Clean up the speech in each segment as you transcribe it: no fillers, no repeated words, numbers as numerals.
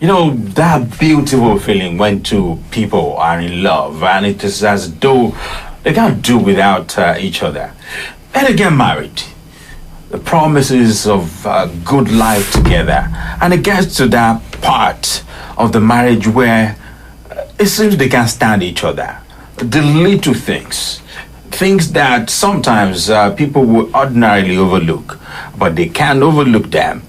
You know, that beautiful feeling when two people are in love and it is as though they can't do without each other. And they get married. The promises of good life together. And it gets to that part of the marriage where it seems they can't stand each other. The little things. Things that sometimes people would ordinarily overlook. But they can't overlook them.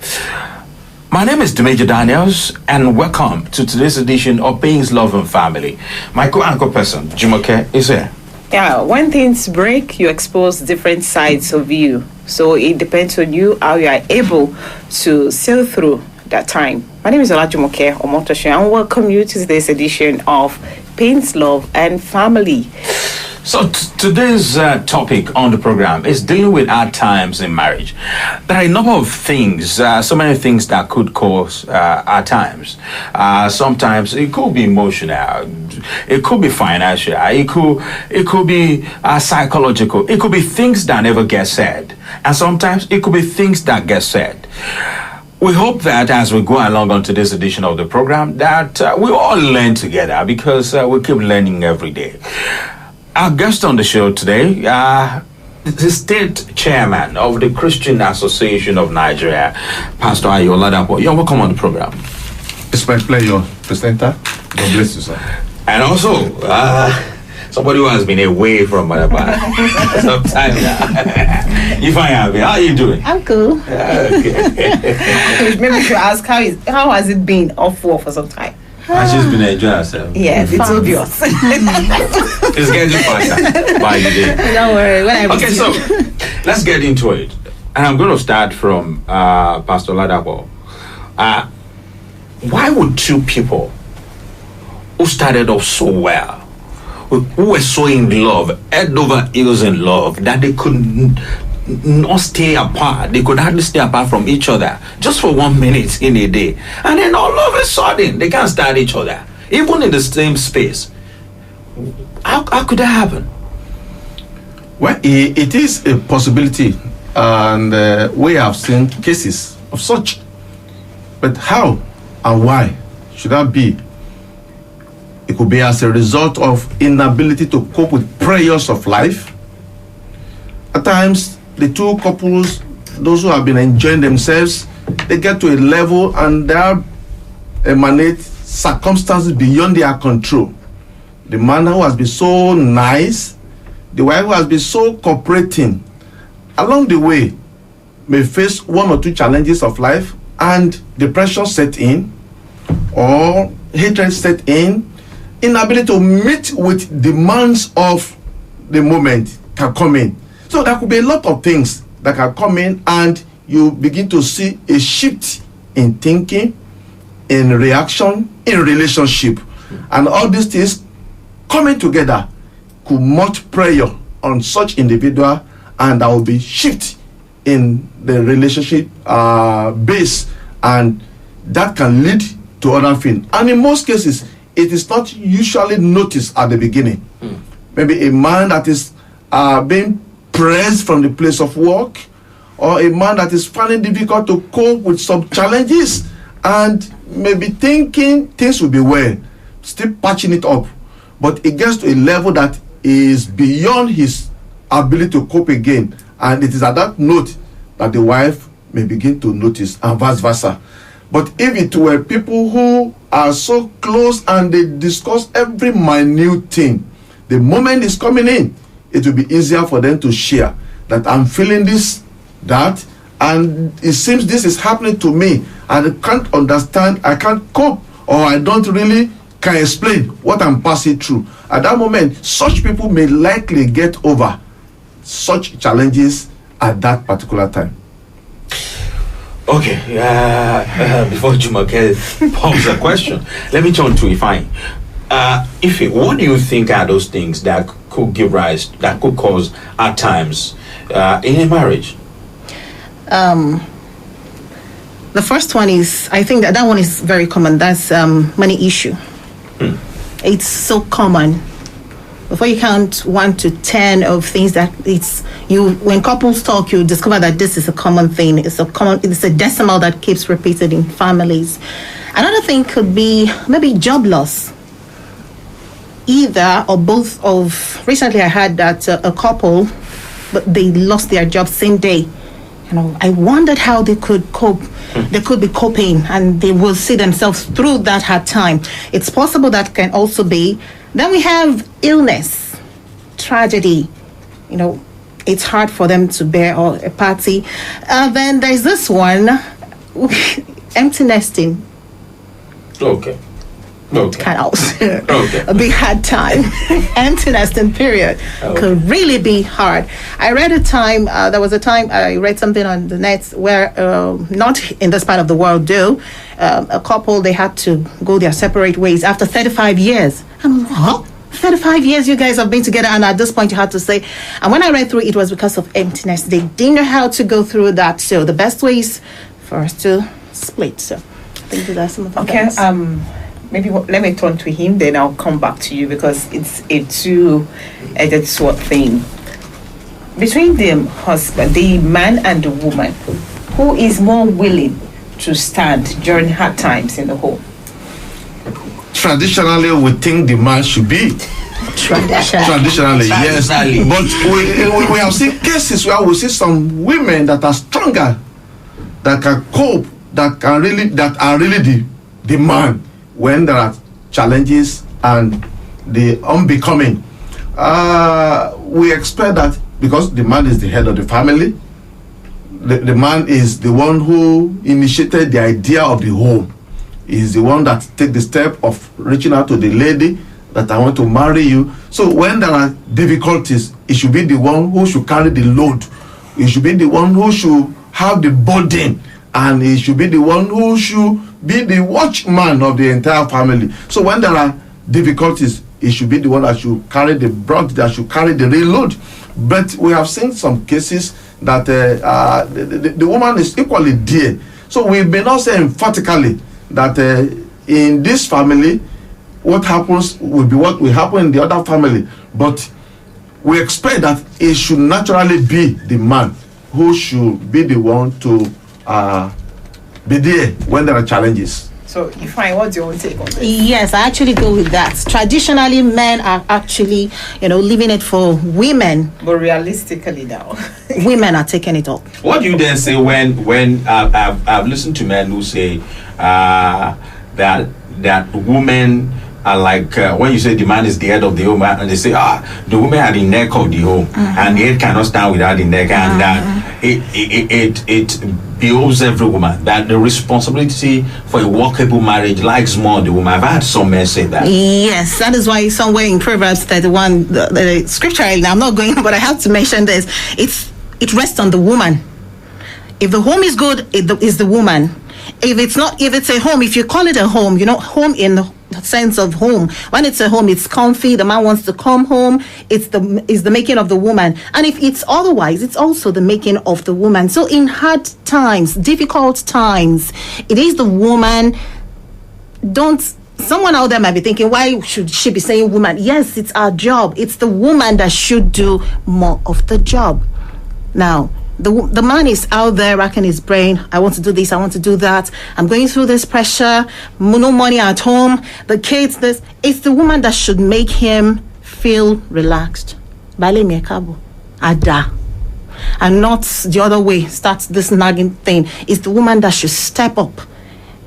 My name is Oladimeji Daniels, and welcome to today's edition of Pains, Love and Family. My co-anchor person, Jumoke, is here. Yeah, when things break, you expose different sides of you. So it depends on you how you are able to sail through that time. My name is Olajumoke, Omotoso, and welcome you to today's edition of Pains, Love and Family. So today's topic on the program is dealing with hard times in marriage. There are a number of things, so many things that could cause hard times. Sometimes it could be emotional, it could be financial, it could be psychological, it could be things that never get said, and sometimes it could be things that get said. We hope that as we go along on to this edition of the program, that we all learn together because we keep learning every day. Our guest on the show today, the state chairman of the Christian Association of Nigeria, Pastor Oladimeji. You're welcome on the program. It's my pleasure, presenter. God bless you, sir. And also, somebody who has been away from some time now. You find out, how are you doing? I'm cool. Okay. Maybe we should ask how has it been off war for some time? And she's been enjoying herself. Yes, it's obvious. It's getting faster by the day. Don't worry. Okay, so let's get into it. And I'm going to start from Pastor Oladimeji. Why would two people who started off so well, who were so in love, head over heels in love, that they could not stay apart, they could hardly stay apart from each other just for 1 minute in a day, and then all of a sudden they can't stand each other, even in the same space? How could that happen? Well, it is a possibility, and we have seen cases of such. But how and why should that be? It could be as a result of inability to cope with pressures of life. At times, the two couples, those who have been enjoying themselves, they get to a level and there emanate circumstances beyond their control. The man who has been so nice, the wife who has been so cooperating, along the way may face one or two challenges of life and depression set in, or hatred set in, inability to meet with demands of the moment can come in. So there could be a lot of things that can come in, and you begin to see a shift in thinking, in reaction, in relationship. And all these things coming together could mount pressure on such individual, and there will be shift in the relationship base, and that can lead to other things. And in most cases, it is not usually noticed at the beginning. Maybe a man that is being pressed from the place of work, or a man that is finding difficult to cope with some challenges and maybe thinking things will be well, still patching it up, but it gets to a level that is beyond his ability to cope again, and it is at that note that the wife may begin to notice, and vice versa. But if it were people who are so close and they discuss every minute thing, the moment it's coming in, it will be easier for them to share that I'm feeling this, that, and it seems this is happening to me, and I can't understand, I can't cope, or I don't really can explain what I'm passing through. At that moment, such people may likely get over such challenges at that particular time. Okay, before Jumoke pose a question, let me turn to Ifeanyi. Ife, what do you think are those things that could give rise, that could cause at times in a marriage? The first one is, I think that one is very common. That's money issue. It's so common. Before you count 1 to 10 of things that it's you, when couples talk, you discover that this is a common thing. It's a decimal that keeps repeated in families. Another thing could be maybe job loss. Either or both of. Recently, I heard that a couple, but they lost their job same day. I wondered how they could cope. They could be coping, and they will see themselves through that hard time. It's possible that can also be. Then we have illness, tragedy. It's hard for them to bear or a party. Then there's this one, empty nesting. Okay. Can also be hard time. Empty nesting period could really be hard. There was a time I read something on the net where, not in this part of the world though, a couple, they had to go their separate ways after 35 years. I'm like, what? 35 years you guys have been together, and at this point you had to say, and when I read through it was because of emptiness. They didn't know how to go through that, so the best way is for us to split. So I think those are some of the things. Maybe let me turn to him, then I'll come back to you, because it's a two-edged sword thing. Between the husband, the man and the woman, who is more willing to stand during hard times in the home? Traditionally, we think the man should be. Traditionally, yes. But we have seen cases where we see some women that are stronger, that can cope, that are really the man when there are challenges and the unbecoming. We expect that because the man is the head of the family, the man is the one who initiated the idea of the home. Is the one that take the step of reaching out to the lady that I want to marry you. So when there are difficulties, it should be the one who should carry the load. It should be the one who should have the burden, and it should be the one who should be the watchman of the entire family. So when there are difficulties, it should be the one that should carry the brunt, that should carry the real load. But we have seen some cases that the woman is equally dear. So we may not say emphatically that in this family, what happens will be what will happen in the other family. But we expect that it should naturally be the man who should be the one to be there when there are challenges. So, what's your own take on this? Yes, I actually go with that. Traditionally, men are actually, leaving it for women. But realistically now, women are taking it up. What do you then say when I've listened to men who say that women are like, when you say the man is the head of the home, and they say, the women are the neck of the home, and the head cannot stand without the neck, and that it behoves every woman, that the responsibility for a workable marriage lies more on the woman. I've had some men say that. Yes, that is why somewhere in Proverbs 31, the scripture, I'm not going, but I have to mention this, it rests on the woman. If the home is good, it is the woman. If it's not, if it's a home, if you call it a home, home in the sense of home. When it's a home, it's comfy. The man wants to come home. It's the making of the woman. And if it's otherwise, it's also the making of the woman. So in hard times, difficult times, it is the woman. Someone out there might be thinking, why should she be saying woman? Yes, it's our job. It's the woman that should do more of the job. Now, the man is out there racking his brain. I want to do this, I want to do that. I'm going through this pressure, no money at home, the kids, this. It's the woman that should make him feel relaxed. Bale me kabo. Ada. And not the other way, starts this nagging thing. It's the woman that should step up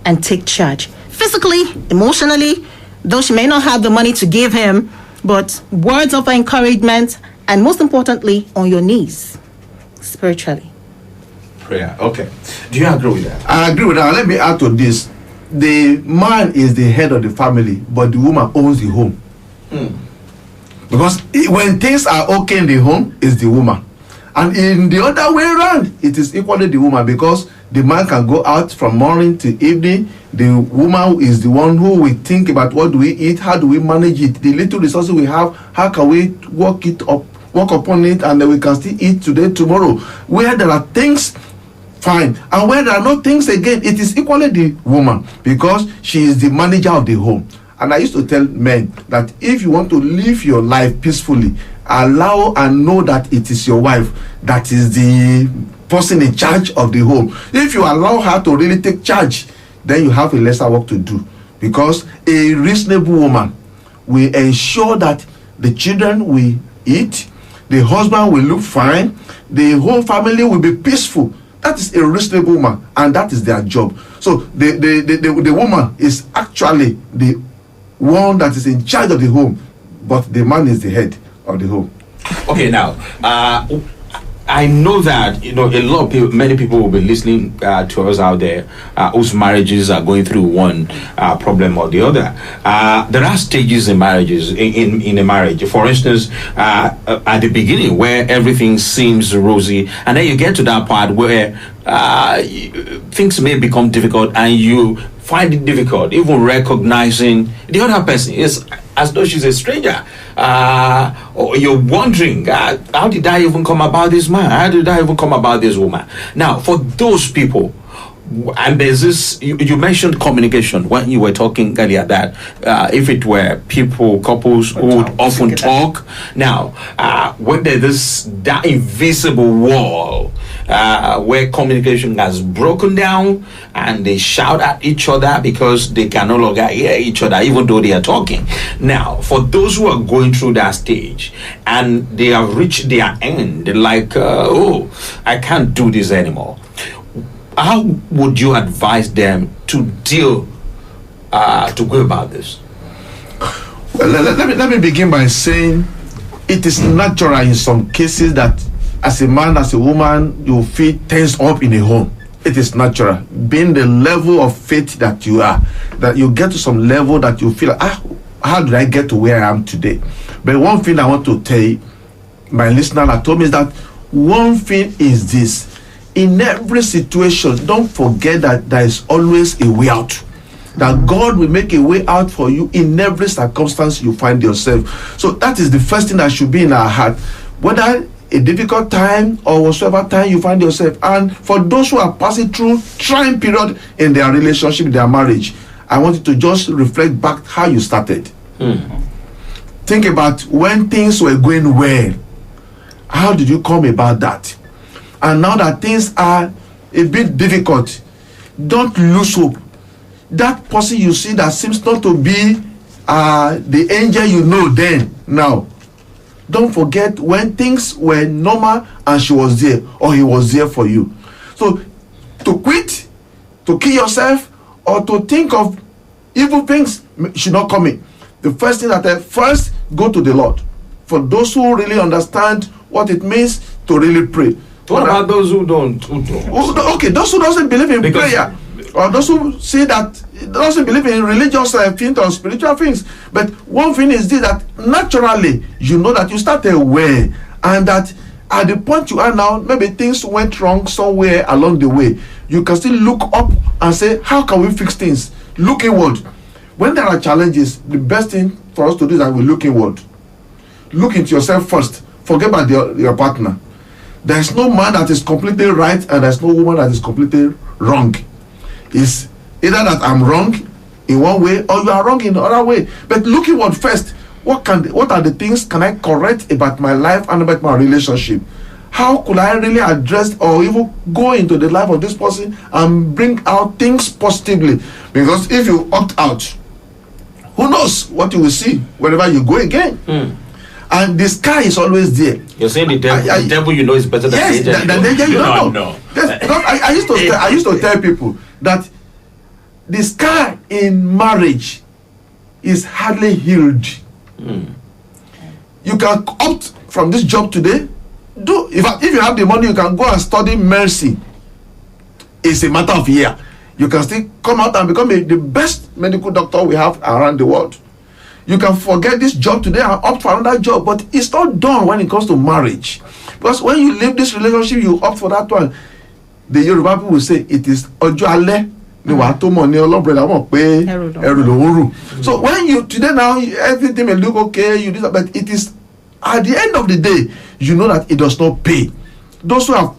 and take charge. Physically, emotionally, though she may not have the money to give him, but words of encouragement, and most importantly, on your knees. Spiritually. Prayer. Okay. Do you agree with that? I agree with that. Let me add to this. The man is the head of the family, but the woman owns the home. Because when things are okay in the home, it's the woman. And in the other way around, it is equally the woman, because the man can go out from morning to evening. The woman is the one who will think about what do we eat, how do we manage it, the little resources we have, how can we work upon it, and then we can still eat today, tomorrow. Where there are things, fine. And where there are no things, again, it is equally the woman, because she is the manager of the home. And I used to tell men that if you want to live your life peacefully, allow and know that it is your wife that is the person in charge of the home. If you allow her to really take charge, then you have a lesser work to do, because a reasonable woman will ensure that the children will eat, the husband will look fine, the whole family will be peaceful. That is a reasonable woman, and that is their job. So the woman is actually the one that is in charge of the home, but the man is the head of the home. Okay, now I know that a lot of people, many people will be listening to us out there whose marriages are going through one problem or the other. There are stages in marriages, in a marriage. For instance, at the beginning where everything seems rosy, and then you get to that part where things may become difficult, and you find it difficult even recognizing the other person is as though she's a stranger, or you're wondering, how did I even come about this man? How did I even come about this woman? Now, for those people, and there's this, you mentioned communication when you were talking earlier, that if it were couples who would often talk. Now, when there's that invisible wall where communication has broken down and they shout at each other because they can no longer hear each other even though they are talking. Now, for those who are going through that stage and they have reached their end, like, I can't do this anymore, how would you advise them to deal, to go about this? Well, let me begin by saying it is natural in some cases that as a man, as a woman, you feel tense up in a home. It is natural. Being the level of faith that you are, that you get to some level that you feel, how did I get to where I am today? But one thing I want to tell you, my listener at home, is that one thing is this: in every situation, don't forget that there is always a way out. That God will make a way out for you in every circumstance you find yourself. So that is the first thing that should be in our heart. Whether a difficult time or whatsoever time you find yourself. And for those who are passing through trying period in their relationship, their marriage, I want you to just reflect back how you started. Think about when things were going well. How did you come about that? And now that things are a bit difficult, don't lose hope. That person you see that seems not to be the angel you know then, now, don't forget when things were normal and she was there, or he was there for you. So to quit, to kill yourself, or to think of evil things should not come in. The first thing that first, go to the Lord. For those who really understand what it means to really pray. What about those who don't? Okay, those who doesn't believe in prayer, or those who say that doesn't believe in religious things or spiritual things. But one thing is this, that naturally you know that you started well, and that at the point you are now, maybe things went wrong somewhere along the way. You can still look up and say, how can we fix things? Look inward. When there are challenges, the best thing for us to do is that we look inward. Look into yourself first. Forget about your partner. There is no man that is completely right, and there is no woman that is completely wrong. It's either that I'm wrong in one way, or you are wrong in the other way. But look inward first. What are the things can I correct about my life and about my relationship? How could I really address or even go into the life of this person and bring out things positively? Because if you opt out, who knows what you will see wherever you go again. And the sky is always there. You're saying the devil you know is better than the angel. Yes, the angel you don't know. Because I used to tell people that the sky in marriage is hardly healed. You can opt from this job today. If you have the money, you can go and study mercy. It's a matter of year. You can still come out and become the best medical doctor we have around the world. You can forget this job today and opt for another job, but it's not done when it comes to marriage. Because when you leave this relationship, you opt for that one. The Yoruba people will say it is ojo ale ni wa to mo ni olobredo mo pe eru lohun ru. So when you today now everything may look okay, you do that, but it is at the end of the day, you know that it does not pay. Those who have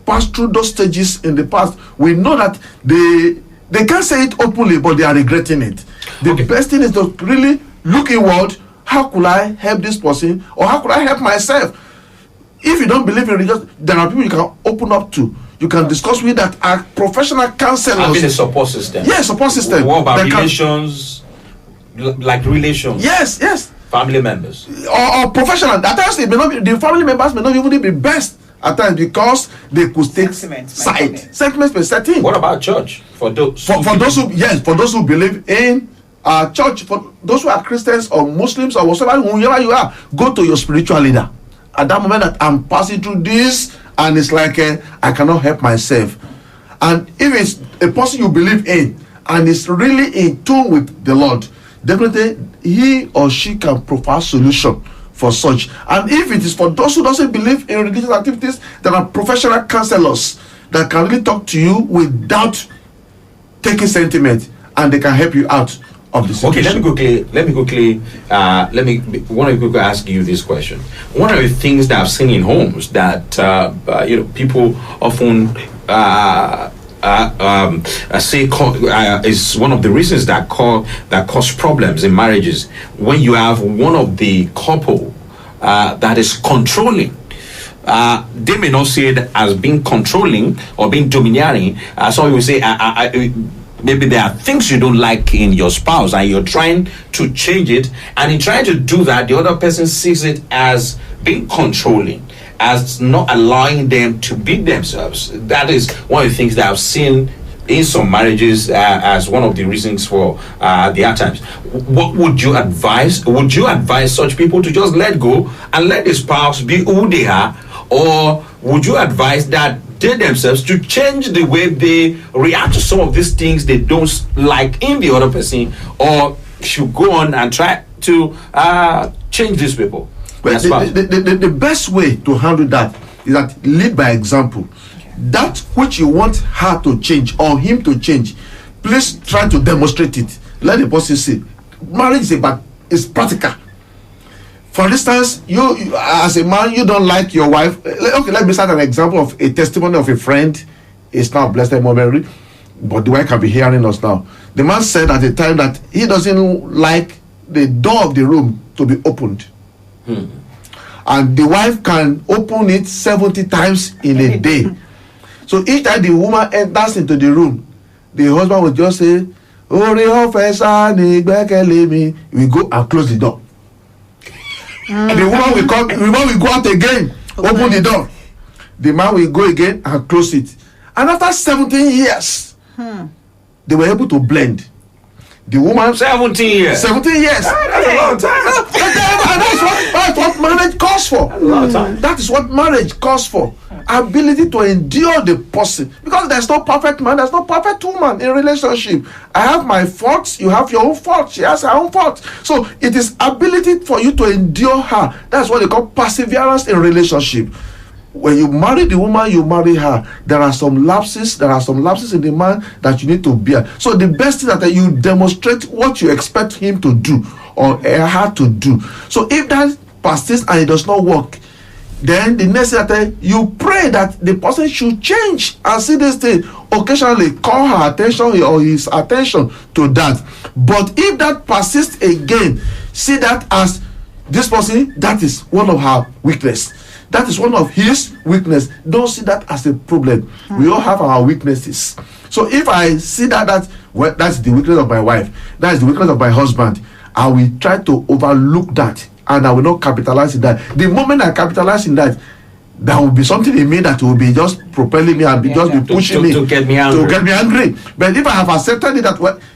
passed through those stages in the past, we know that they can't say it openly, but they are regretting it. The best thing is to really look inward. How could I help this person, or how could I help myself? If you don't believe in religion, there are people you can open up to. You can discuss with that are professional counselors. Having a support system. Yes, support system. What about relations? Like relations? Yes, yes. Family members. Or professional. At times, it may not be, the family members may not even be best at times because they could take side. Sentiments may set in. What about church? For those for those who believe in church, for those who are Christians or Muslims or whatever, whoever you are, go to your spiritual leader. At that moment that I'm passing through this, and it's like I cannot help myself. And if it's a person you believe in and is really in tune with the Lord, definitely he or she can provide solution for such. And if it is for those who doesn't believe in religious activities, there are professional counselors that can really talk to you without taking sentiment, and they can help you out of the situation. Okay, let me quickly ask you this question. One of the things that I've seen in homes that people often say is one of the reasons that cause problems in marriages, when you have one of the couple that is controlling. They may not see it as being controlling or being domineering. Some people say maybe there are things you don't like in your spouse and you're trying to change it, and in trying to do that, the other person sees it as being controlling, as not allowing them to be themselves. That is one of the things that I've seen in some marriages as one of the reasons for the hard times. What would you advise? Would you advise such people to just let go and let the spouse be who they are, or would you advise that they themselves to change the way they react to some of these things they don't like in the other person, or should go on and try to change these people? But the best way to handle that is that lead by example. Okay. That which you want her to change or him to change, please try to demonstrate it. Let the person see. Marriage is practical. For instance, you as a man, you don't like your wife. Okay, let me start an example of a testimony of a friend. It's now blessed memory, but the wife can be hearing us now. The man said at the time that he doesn't like the door of the room to be opened. And the wife can open it 70 times in a day. So each time the woman enters into the room, the husband will just say, we go and close the door. And the woman will go out again, open the door. The man will go again and close it. And after 17 years, they were able to blend. The woman 17 years. 17 years. That's a long time. That's what marriage calls for. That's a long time. That is what marriage calls for. Ability to endure the person. Because there's no perfect man, there's no perfect woman in relationship. I have my faults, you have your own faults, she has her own faults. So it is ability for you to endure her. That's what they call perseverance in relationship. When you marry the woman, you marry her. There are some lapses in the man that you need to bear. So the best is that you demonstrate what you expect him to do or her to do. So if that persists and it does not work, then the next that you pray that the person should change and see this thing. Occasionally call her attention or his attention to that. But if that persists again, see that as this person, that is one of her weakness. That is one of his weakness. Don't see that as a problem. We all have our weaknesses. So if I see that's the weakness of my wife, that is the weakness of my husband, I will try to overlook that and I will not capitalize in that. The moment I capitalize in that, there will be something in me that will be just propelling me and be pushing me to get me angry. But if I have accepted it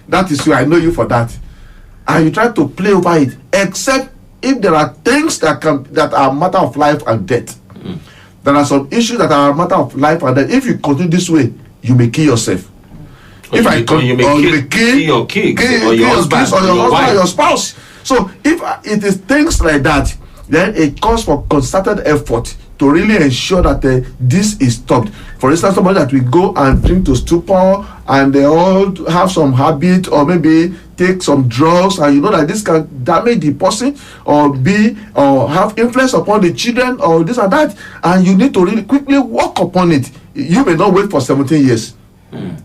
that is you, I know you for that, and you try to play over it, except if there are things that are a matter of life and death. There are some issues that are a matter of life and death. If you continue this way, you may kill yourself. You may kill your kids or your husband or your spouse. So if it is things like that, then it calls for concerted effort to really ensure that this is stopped. For instance, somebody that will go and drink to stupor and they all have some habit or maybe take some drugs, and you know that this can damage the person or have influence upon the children or this and that, and you need to really quickly work upon it. You may not wait for 17 years.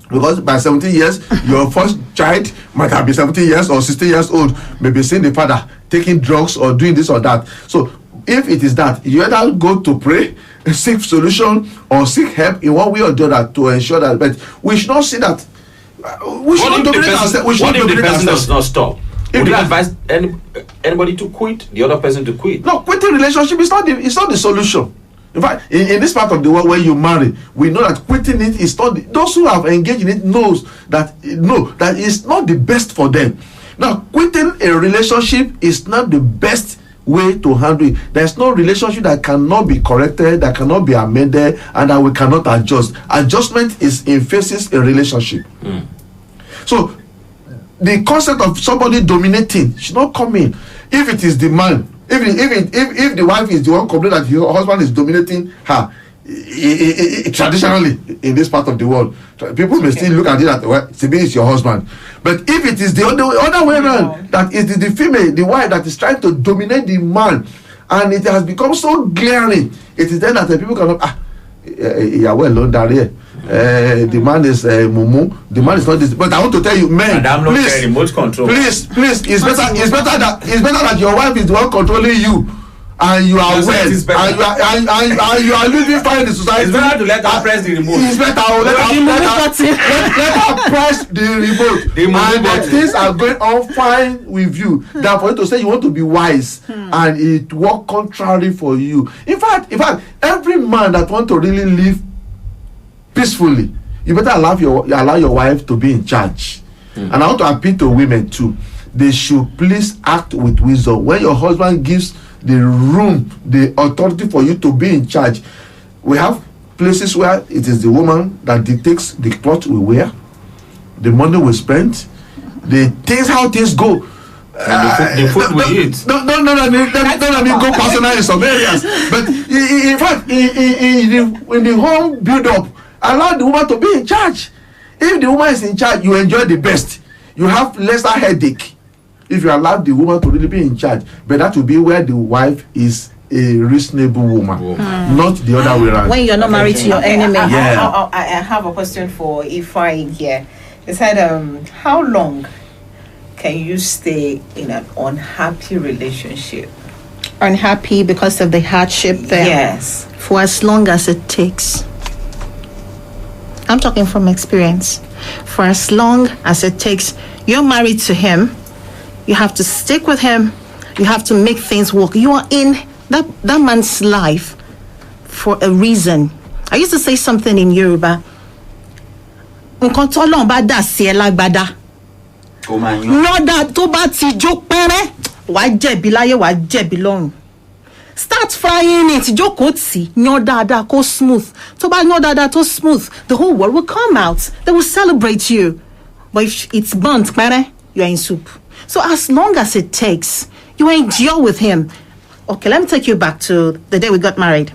Because by 17 years, your first child might have been 17 years or 16 years old, maybe seeing the father taking drugs or doing this or that. So if it is that, you either go to pray seek solution or seek help in one way or the other to ensure that. But we should not see that. We should not dominate ourselves. We should What not if the dominate person ourselves. does not stop? Would you advise anybody to quit? The other person to quit? No, quitting relationship is not the solution. In fact, in this part of the world where you marry, we know that quitting it is not. Those who have engaged in it know that it's not the best for them. Now, quitting a relationship is not the best way to handle it. There's no relationship that cannot be corrected, that cannot be amended, and that we cannot adjust. Adjustment is in phases a relationship. So the concept of somebody dominating should not come in. If it is the man, if the wife is the one complaining that her husband is dominating her, traditionally in this part of the world, people may still look at it that, well, Sibi is your husband. But if it is the other way around, that it is the female, the wife that is trying to dominate the man, and it has become so glaring, it is then that the people cannot, yeah, well, don't die. The man is mumu. The man is not this. But I want to tell you, men, please, remote control. Please, it's better that your wife is the one controlling you, and you are well, and you are living fine in the society. It's better to let her press the remote. It's better let her press the remote, and the things are going on fine with you. Than for you to say you want to be wise and it work contrary for you. In fact, every man that want to really live peacefully, you better allow your wife to be in charge. And I want to appeal to women too. They should please act with wisdom. When your husband gives the room, the authority for you to be in charge, we have places where it is the woman that dictates the clothes we wear, the money we spend, the things, how things go. The food we eat. No, let me go personal in some areas. But in fact, in the home build up, allow the woman to be in charge. If the woman is in charge, you enjoy the best. You have lesser headache if you allow the woman to really be in charge. But that will be where the wife is a reasonable woman, not the other way around. When you're not married to your enemy. I have a question for Ifeanyi here. It said, how long can you stay in an unhappy relationship? Unhappy because of the hardship there. Yes. For as long as it takes. I'm talking from experience. For as long as it takes. You're married to him. You have to stick with him. You have to make things work. You are in that man's life for a reason. I used to say something in Yoruba. Nǹkan t'Ọlọ́run bá dà sí ẹ lágbádá. Lọ́dà tó bá ti jó pẹ́rẹ́, wàá jẹ̀bi láyé, wàá jẹ̀bi lọ́run. Start frying it, jókòó tì, yan dáadáa kó smooth. Tó bá yan dáadáa tó smooth, the whole world will come out. They will celebrate you. But if it's burnt, pẹ́rẹ́, you are in soup. So as long as it takes, you endure with him. Okay, let me take you back to the day we got married.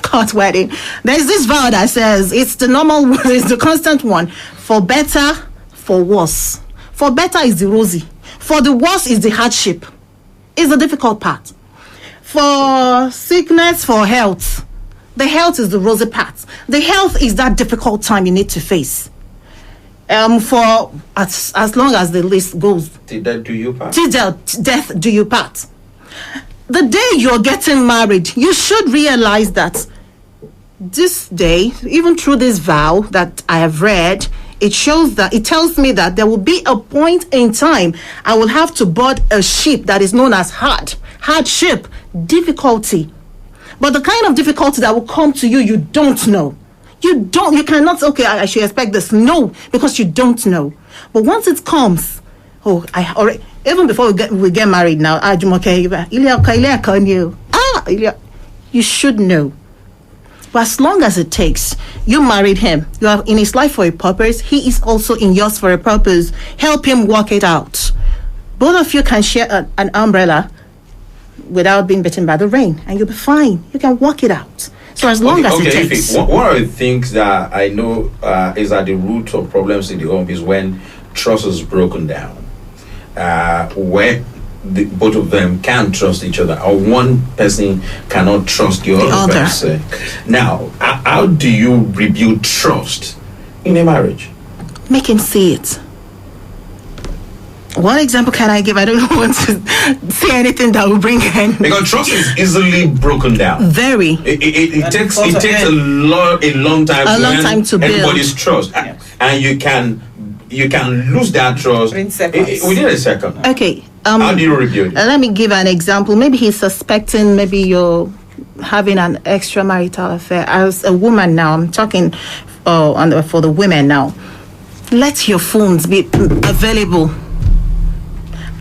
Court wedding. There's this vow that says it's the normal, it's the constant one. For better, for worse. For better is the rosy. For the worse is the hardship. It's the difficult part. For sickness, for health. The health is the rosy part. The health is that difficult time you need to face. For as long as the list goes. Till death do you part. Till death do you part. The day you're getting married, you should realize that this day, even through this vow that I have read, it tells me that there will be a point in time I will have to board a ship that is known as hardship, difficulty. But the kind of difficulty that will come to you, you don't know. You cannot, okay, I should expect this. No, because you don't know. But once it comes, even before we get married now, you should know. But as long as it takes, you married him. You are in his life for a purpose. He is also in yours for a purpose. Help him work it out. Both of you can share an umbrella without being bitten by the rain, and you'll be fine. You can work it out. So as long as it takes. One of the things that I know is at the root of problems in the home is when trust is broken down. Where both of them can't trust each other, or one person cannot trust the other person. Now, how do you rebuild trust in a marriage? Make him see it. What example can I give? I don't want to say anything that will bring in. Because trust is easily broken down. Very. It takes a long time to build everybody's trust, and you can lose that trust within a second. Okay. How do you rebuild it? Let me give an example. Maybe he's suspecting. Maybe you're having an extramarital affair. As a woman now, I'm talking for the women now. Let your phones be available.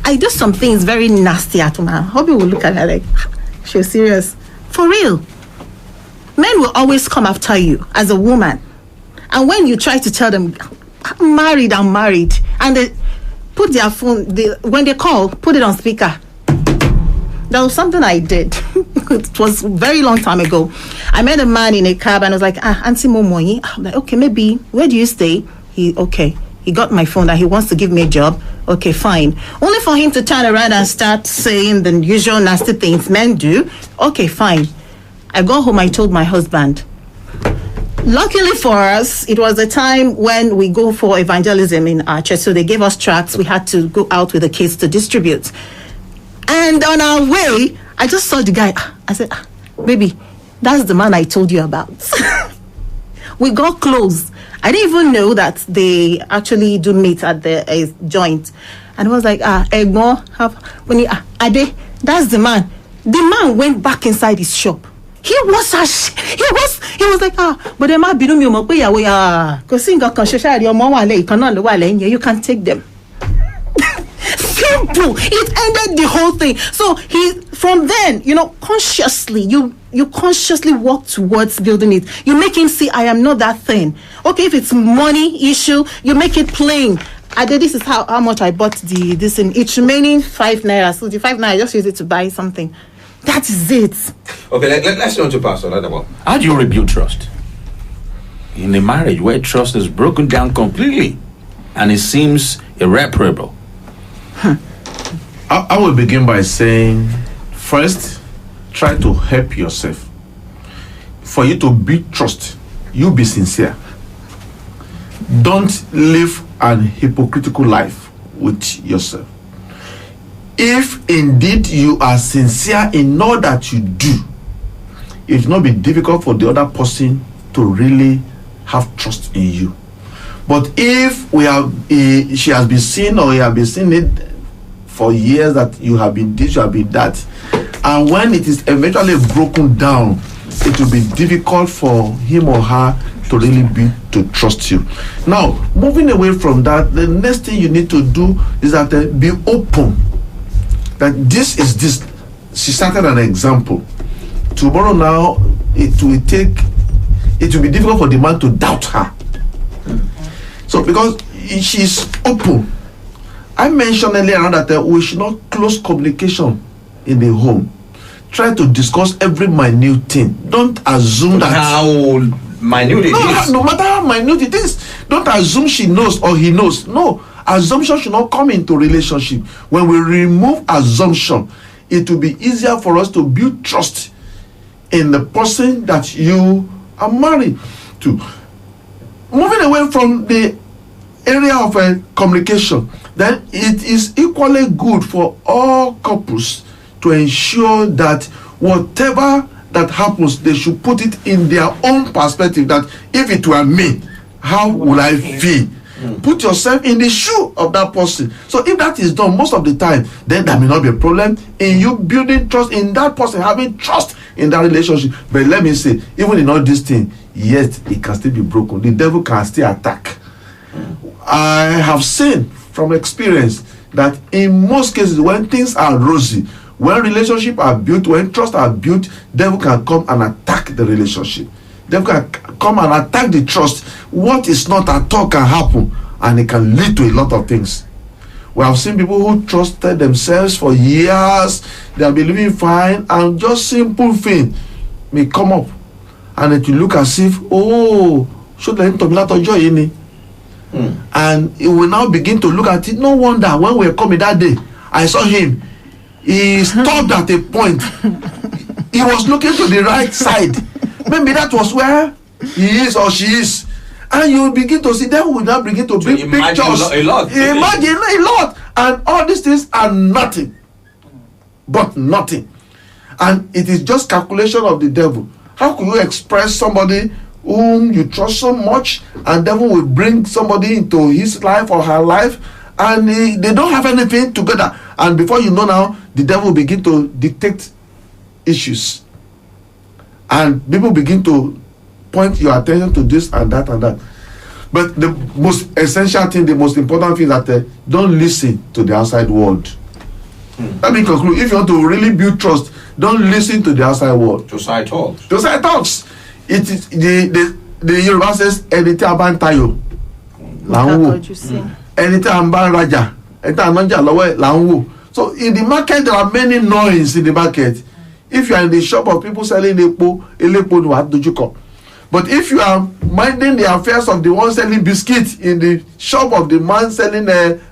I do some things very nasty at home. I hope you will look at her like, she's serious. For real. Men will always come after you as a woman. And when you try to tell them, I'm married, and they put their phone, when they call, put it on speaker. There was something I did. It was a very long time ago. I met a man in a cab and I was like, Auntie Momoyi. I'm like, okay, maybe, where do you stay? He got my phone that he wants to give me a job. Okay, fine. Only for him to turn around and start saying the usual nasty things men do. Okay, fine. I got home, I told my husband. Luckily for us, it was a time when we go for evangelism in our church. So they gave us tracts. We had to go out with the kids to distribute. And on our way, I just saw the guy. I said, baby, that's the man I told you about. We got close. I didn't even know that they actually do meet at the joint. And I was like, Egmo, Ade, that's the man. The man went back inside his shop. He was like, but the man binu mi mo pe yawo ko si nkan kan se your mom wale ikan na lo wa lẹ́yìn you can take them. Simple. It ended the whole thing. So from then, consciously, you consciously walk towards building it. You make him see, I am not that thing. Okay, if it's money issue, you make it plain. This is how much I bought this in. It's remaining 5 naira. So the 5 naira, I just use it to buy something. That is it. Okay, let's go to Pastor Ladabo. How do you rebuild trust in a marriage where trust is broken down completely and it seems irreparable? I will begin by saying, first, try to help yourself. For you to build trust, you be sincere. Don't live an hypocritical life with yourself. If indeed you are sincere in all that you do, it will not be difficult for the other person to really have trust in you. But if she has been seen or you have been seeing it for years that you have been this, you have been that, and when it is eventually broken down, it will be difficult for him or her to really be to trust you. Now, moving away from that, the next thing you need to do is that be open. That this is this. She started an example. Tomorrow now, it will be difficult for the man to doubt her. So because she's open. I mentioned earlier on that we should not close communication in the home. Try to discuss every minute thing. Don't assume that how minute it is. No matter how minute it is. Don't assume she knows or he knows. No, assumption should not come into relationship. When we remove assumption, it will be easier for us to build trust in the person that you are married to. Moving away from the area of communication, then it is equally good for all couples to ensure that whatever that happens, they should put it in their own perspective, that if it were me, how would I feel? Put yourself in the shoe of that person. So if that is done most of the time, then there may not be a problem in you building trust in that person, having trust in that relationship. But let me say, even in all these things, yet it can still be broken. The devil can still attack. I have seen from experience that in most cases, when things are rosy, when relationships are built, when trust are built, devil can come and attack the relationship. Devil can come and attack the trust. What is not at all can happen, and it can lead to a lot of things. We have seen people who trusted themselves for years, they have been living fine, and just simple thing may come up, and it will look as if, should let him joy in it. And it will now begin to look at it. No wonder when we were coming that day, I saw him. He stopped at a point. He was looking to the right side. Maybe that was where he is or she is. And you will begin to see, then we will now begin to bring pictures. A lot. Imagine a lot. And all these things are nothing, but nothing. And it is just calculation of the devil. How can you express somebody whom you trust so much, and devil will bring somebody into his life or her life, and they don't have anything together, and before you know now, the devil begin to dictate issues, and people begin to point your attention to this and that and that. But the most essential thing, the most important thing is that don't listen to the outside world. Let me conclude. If you want to really build trust, don't listen to the outside world. To side talks. To side talks. It is the Yoruba says, "Ẹni tí a bá ń tayò là ń wò. Ẹni tí a bá ń rajà, ẹni tí a ń jà lọ́wọ́ ẹ̀ là ń wò." So in the market, there are many noise in the market. If you are in the shop of people selling epo ni wàá dojú kọ. But if you are minding the affairs of the one selling biscuit in the shop of the man selling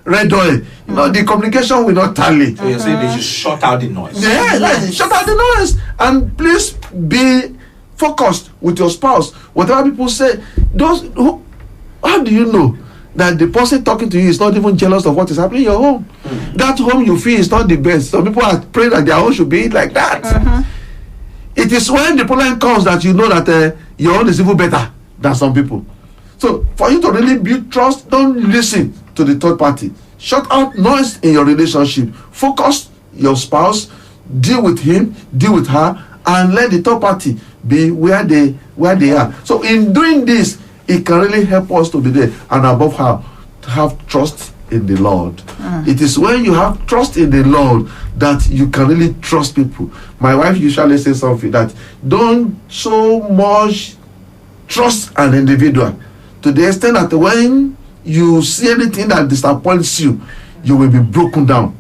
red oil, you know, the communication will not tally. So you're saying they should shut out the noise. Yeah, shut out the noise. And please be focused with your spouse. Whatever people say, how do you know that the person talking to you is not even jealous of what is happening in your home? That home you feel is not the best. Some people are praying that their home should be like that. It is when the problem comes that you know that your own is even better than some people. So for you to really build trust, don't listen to the third party. Shut out noise in your relationship. Focus your spouse, deal with him, deal with her, and let the third party be where they are. So in doing this, it can really help us to be there, and above all, to have trust in the Lord. It is when you have trust in the Lord that you can really trust people. My wife usually says something that don't so much trust an individual to the extent that when you see anything that disappoints you, you will be broken down.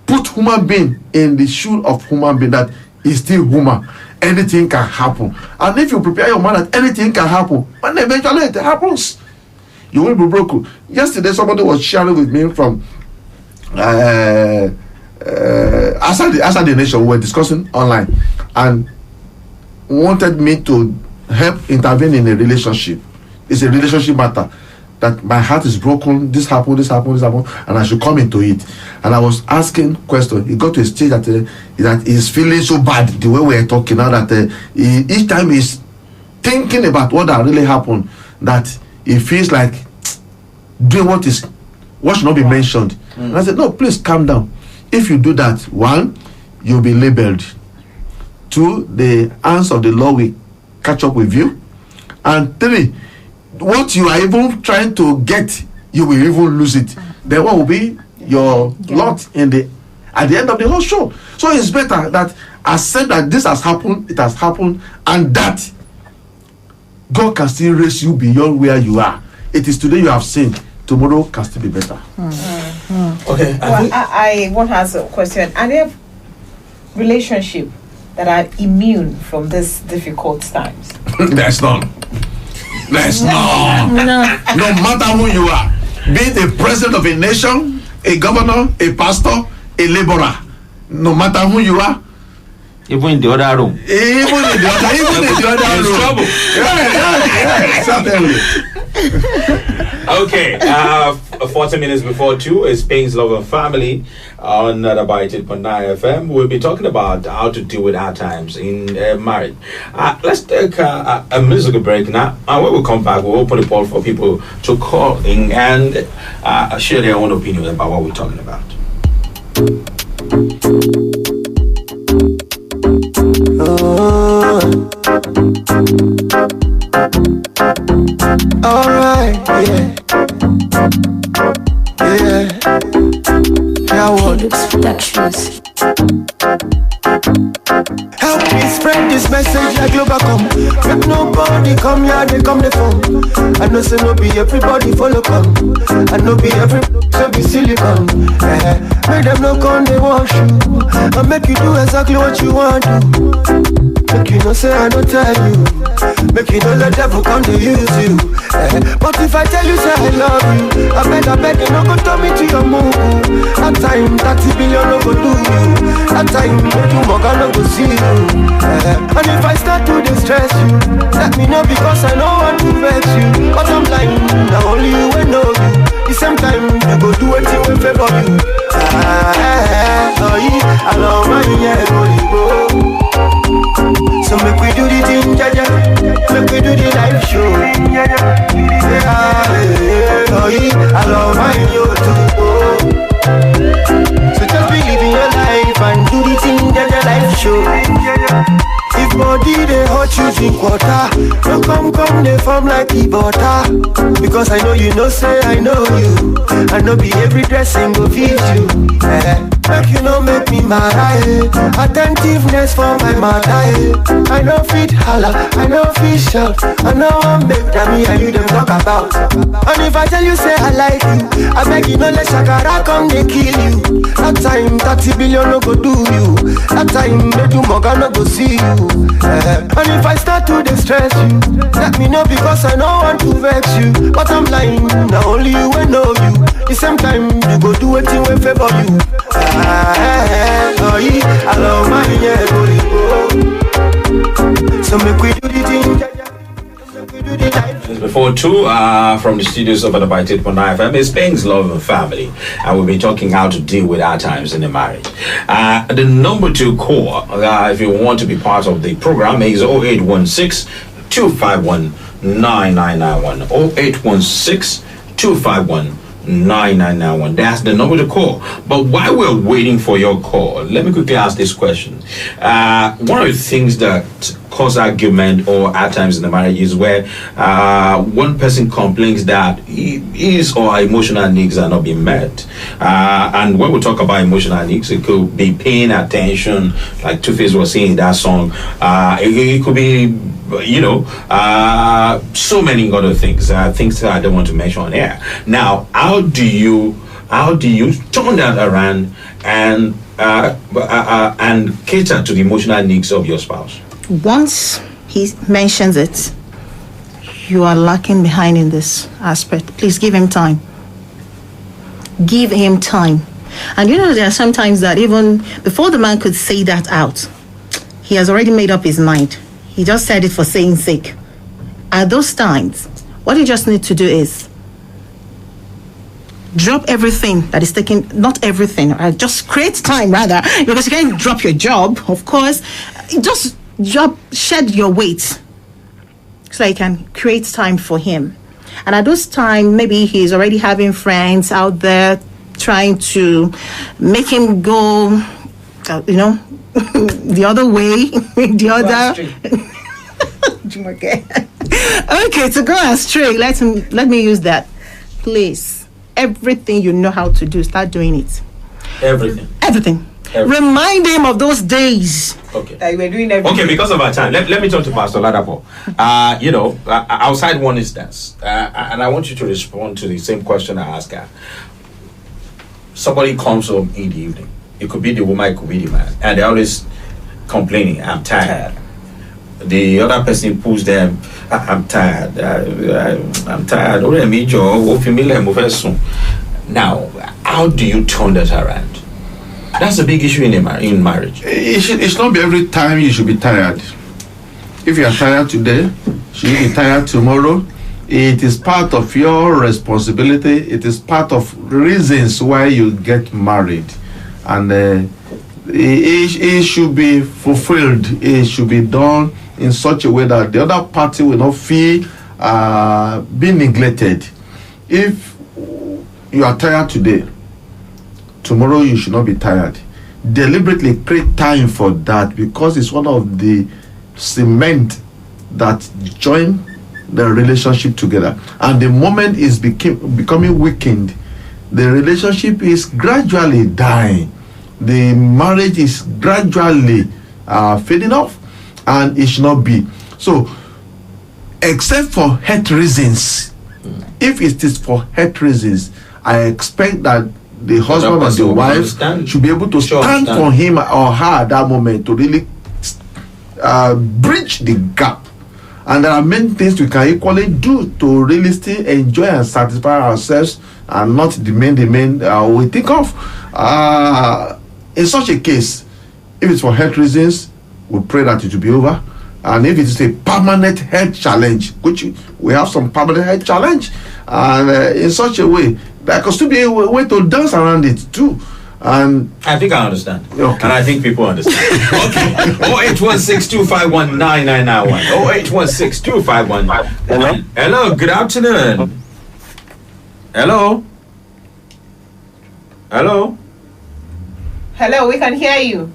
Put human being in the shoe of human being, that is still human. Anything can happen. And if you prepare your mind that anything can happen, when eventually it happens, you will be broken. Yesterday, somebody was sharing with me from outside the nation. We were discussing online and wanted me to help intervene in a relationship. It's a relationship matter. That my heart is broken, this happened, and I should come into it. And I was asking questions. It got to a stage that he's feeling so bad the way we are talking now, that each time he's thinking about what that really happened, that he feels like doing what should not be mentioned. And I said, no, please calm down. If you do that, 1, you'll be labeled. 2, the hands of the law will catch up with you. And 3, what you are even trying to get, you will even lose it. Then what will be your lot at the end of the whole show? So it's better that accept that this has happened, it has happened, and that God can still raise you beyond where you are. It is today you have sinned, tomorrow can still be better. Okay. I want to ask a question. Are there relationships that are immune from these difficult times? There's none. There's none. No matter who you are, be it a president of a nation, a governor, a pastor, a laborer, no matter who you are, even in the other room. Even in the other room. Trouble. Yeah, certainly. Okay, 40 minutes before 2 is Pains, Love and Family on Bite 8.9 FM. We'll be talking about how to deal with hard times in marriage. Let's take a musical break now. And when we come back, we'll open the poll for people to call in and share their own opinion about what we're talking about. Alright, yeah. Felix Productions. Help me spread this message like Globacom. Make nobody come here, they come the phone. I know say no be everybody follow come. I know be everybody so be silicon. Make them no come, they wash you. I make you do exactly what you want to. Make you no say I don't tell you. Make you no let devil come to use you. But if I tell you say I love you, I bet you no go turn me to your move. That time 30 billion no go do you. That time you walk I no go see you. And if I start to distress you, let me know because I know want to vex you. But I'm blind, now only you will know you. The same time you go do anything will favor you. Oh yeah, I love my yeah, go. So make we do the thing, jaja. Make we do the live show. Oh yeah, I love my you too. So just be living your life and do the thing, jaja live show. If body they hot you drink water. No come they form like the butter. Because I know you know say I know you. I know be every dressing go feed you. Make you know make me mad. Attentiveness for my mother. I know fit holla, I know fit shout. I know I'm make that me and you them talk about. And if I tell you say I like you, I beg you no let Shakara come they kill you. That time 30 billion no go do you. That time they do Morgan no go see you. And if I start to distress you, let me know because I know want to vex you. But I'm lying, now only you will know you. The same time you go do anything will favor you. Oh yeah, I love my yeah, go. So make we do the thing. Before 2 from the studios of Olajumoke 8.9 FM is Spain's Love and Family, and we'll be talking how to deal with our times in the marriage. The number 2 call, if you want to be part of the program, is 0816 251 9991. 0816 251 9991. That's the number to call. But while we're waiting for your call, let me quickly ask this question. One of the things that cause argument or at times in the marriage is where one person complains that his or her emotional needs are not being met. And when we talk about emotional needs, it could be paying attention, like Two-Face was saying in that song. It could be, so many other things, things that I don't want to mention on air. Now, how do you turn that around and cater to the emotional needs of your spouse? Once he mentions it, you are lacking behind in this aspect. Please give him time. Give him time. And there are sometimes that even before the man could say that out, he has already made up his mind. He just said it for saying sake. At those times, what you just need to do is drop everything that is taking, not everything, just create time rather, because you can't drop your job, of course. Just shed your weight so you can create time for him. And at those times, maybe he's already having friends out there trying to make him go, the other way, the other. Okay, to go astray. Let me use that, please. Everything you know how to do, start doing it. Everything. Remind him of those days. Okay. That we're doing everything. Okay, because of our time, let me talk to Pastor Ladapo. Outside one instance, and I want you to respond to the same question I asked her. Somebody comes home in the evening. It could be the woman, it could be the man, and they're always complaining, I'm tired. The other person pulls them, I'm tired. I'm tired. Now, how do you turn that around? That's a big issue in marriage. It should not be every time you should be tired. If you are tired today, should you be tired tomorrow? It is part of your responsibility. It is part of reasons why you get married. And it should be fulfilled. It should be done in such a way that the other party will not feel being neglected. If you are tired today, tomorrow you should not be tired. Deliberately create time for that, because it's one of the cement that join the relationship together. And the moment it's becoming weakened, the relationship is gradually dying. The marriage is gradually fading off, and it should not be. So, except for health reasons, if it is for health reasons, I expect that the husband and the wife should be able to stand for him or her at that moment to really bridge the gap. And there are many things we can equally do to really still enjoy and satisfy ourselves, and not the main we think of. In such a case, if it's for health reasons, we pray that it will be over. And if it is a permanent health challenge, which we have some permanent health challenge, and in such a way, There could still be a way to dance around it too. And I think I understand. Okay. And I think people understand. Okay. 08162519991. 0816251. Hello? Hello, good afternoon. Hello? Hello? Hello, we can hear you.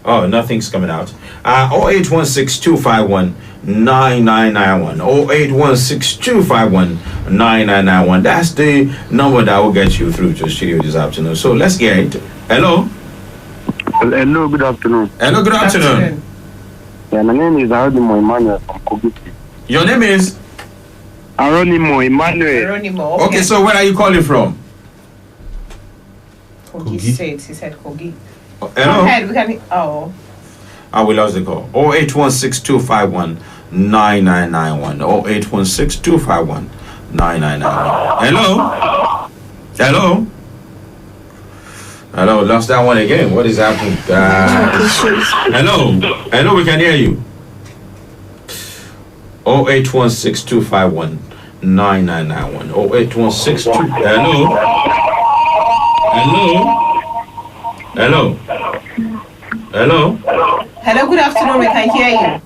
Oh, nothing's coming out. 08162519991. 08162519991. That's the number that will get you through to the studio this afternoon. So let's get it. Hello? Hello, good afternoon. Hello, good afternoon. Yeah, my name is Oladimeji Emmanuel from Kogi. Your name is? Oladimeji Emmanuel. Geronimo. Okay, so where are you calling from? Kogi Kogi? State. He said Kogi. Go Hello? ahead. We can. Oh. We lost the call. 08162519991. 08162519991. Hello? Hello? Hello, lost that one again. What is happening? Hello? Hello, we can hear you. 08162519991. 08162. Hello? Hello? Hello? Hello? Hello. Good afternoon. We can hear you.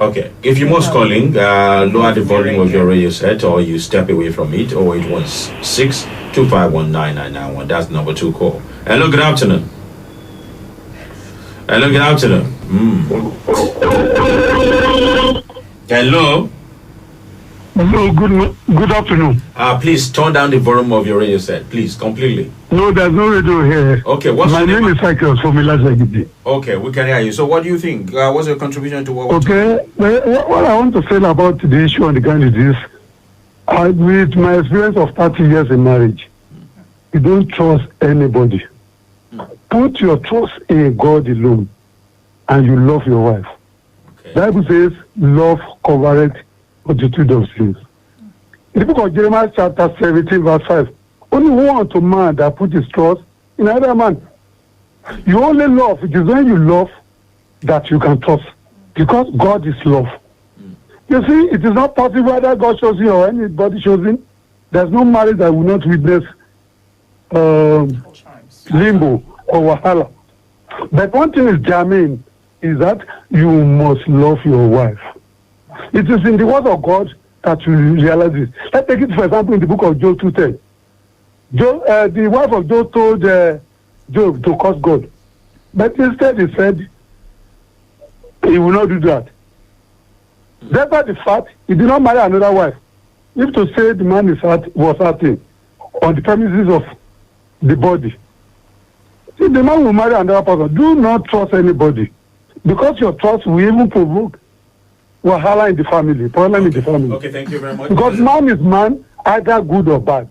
Okay. If you must calling, lower the volume of your radio set or you step away from it. 08162519991. That's number 2 call. Hello, good afternoon. Hello, good afternoon. Hello? Hello, good afternoon. Please turn down the volume of your radio set, please, completely. No, there's no radio here. Okay, what's My your name is Cycle from Ilazagidi. Okay, we can hear you. So what do you think? What's your contribution to what we're Okay, what I want to say about the issue on the ground is this. With my experience of 30 years in marriage, you don't trust anybody. Put your trust in God alone and you love your wife. Okay. Bible says, love covereth multitude of sins. In the book of Jeremiah chapter 17 verse 5, only woe unto man that put his trust in another man. You only love, it is when you love that you can trust. Because God is love. You see, it is not possible whether God shows you or anybody shows him. There's no marriage that will not witness limbo or wahala. But one thing is germane, is that you must love your wife. It is in the word of God that you realize this. Let's take it for example in the book of Job 2:10. The wife of Job told Job to curse God. But instead he said he will not do that. Despite the fact he did not marry another wife. If to say the man was hurting on the premises of the body. See, the man will marry another person. Do not trust anybody. Because your trust will even provoke wahala in the family, problem in the family. Okay, thank you very much. Because man is man, either good or bad.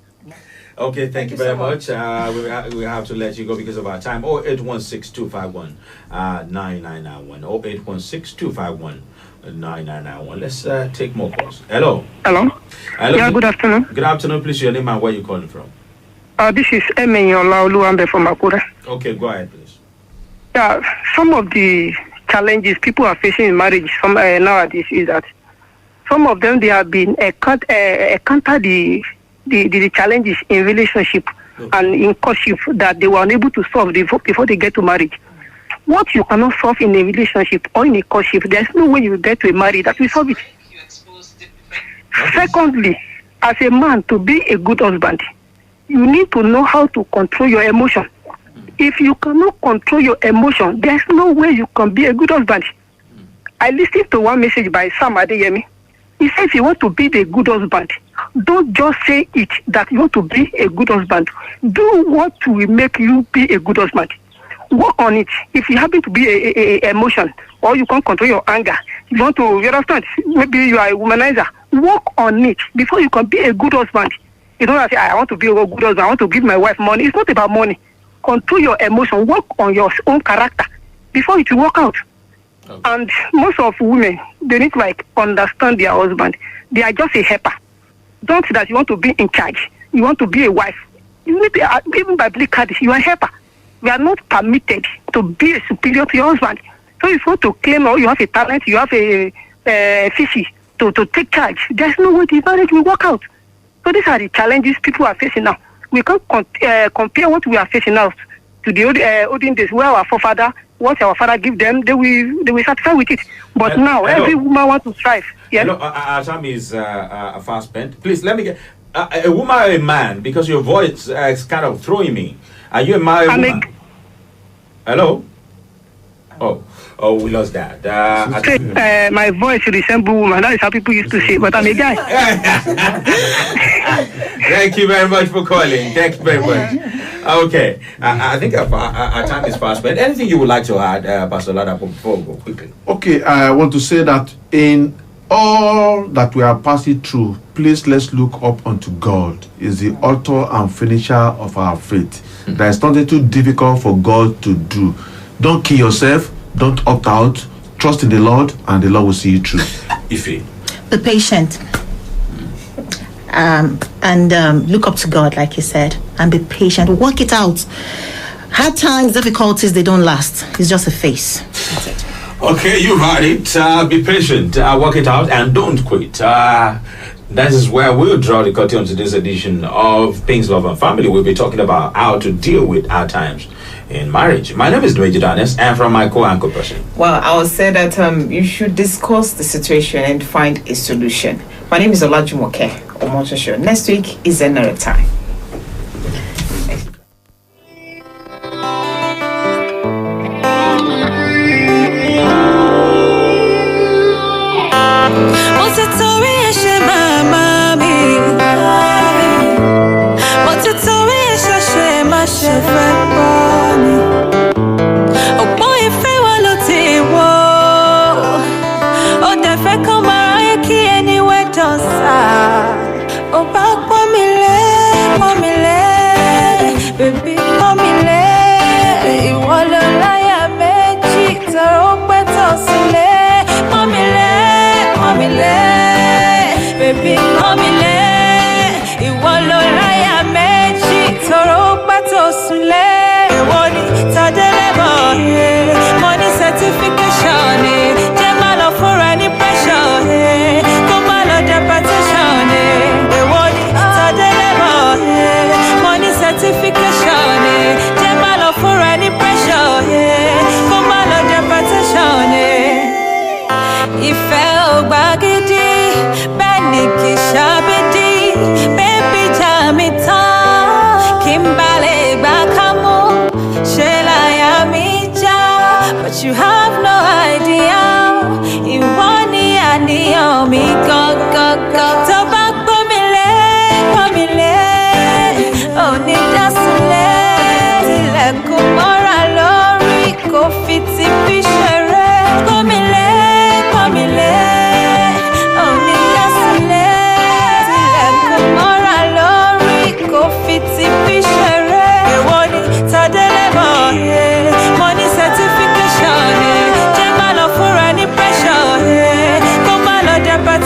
Okay, thank you very much. We have to let you go because of our time. 08162519991. 08162519991. Let's take more calls. Hello. Hello. Hello. Yeah, good afternoon. Good afternoon. Please, your name and where you calling from. This is Emenyola Oluwambe from Akura. Okay, go ahead, please. Yeah, some of the challenges people are facing in marriage nowadays is that some of them they have been encounter the challenges in relationship and in courtship that they were unable to solve before they get to marriage. What you cannot solve in a relationship or in a courtship, there's no way you get to a marriage that will solve it. Secondly, as a man, to be a good husband, you need to know how to control your emotion. If you cannot control your emotion, there's no way you can be a good husband. I listened to one message by Sam Adeyemi. He says if you want to be the good husband, don't just say it that you want to be a good husband. Do what will make you be a good husband. Work on it. If you happen to be a emotion or you can't control your anger, you want to, you understand, maybe you are a womanizer, work on it before you can be a good husband. You don't say, I want to be a good husband, I want to give my wife money. It's not about money. Control your emotion, work on your own character before it will work out. Okay. And most of women, they need to understand their husband. They are just a helper. Don't say that you want to be in charge. You want to be a wife. You need to, even by biblically, you are a helper. We are not permitted to be a superior to your husband. So if you want to claim or you have a talent, you have a fishy to take charge, there's no way the marriage will work out. So these are the challenges people are facing now. We can't compare what we are facing now to the olden days where our forefather, what our father give them, they will satisfy with it. But now every woman wants to strive. Yeah. Hello, our time is fast spent. Please let me get a woman or a man, because your voice is kind of throwing me. Are you a married woman? Hello. Oh, we lost that. My voice resembles woman. That is how people used to say. But I'm a guy. Thank you very much for calling. Thank you very much. Okay, I think our time is fast. But anything you would like to add, Pastor Lada, before we go quickly? Okay, I want to say that in all that we are passing through, please let's look up unto God. Is the author and finisher of our faith. There is nothing too difficult for God to do. Don't kill yourself. Don't opt out. Trust in the Lord, and the Lord will see you through. Ife. Be patient. Look up to God, like you said, and be patient. Work it out. Hard times, difficulties, they don't last. It's just a phase. That's it. Okay, you heard it. Be patient. Work it out, and don't quit. That is where we'll draw the curtain on today's edition of Things, Love, and Family. We'll be talking about how to deal with our times in marriage. My name is Oladimeji Daniels, and from my co-anchor person. Well, I would say that you should discuss the situation and find a solution. My name is Olajumoke, Omotoso. Next week is another time. You have no idea. Iwani ani omi go go go. Tobacco mile, oni dasile. Tilekun mora lori ko fiti pishere. Komile, oni dasile. Tilekun mora lori ko fiti pishere. Ewoni tadelebo, money certificate. But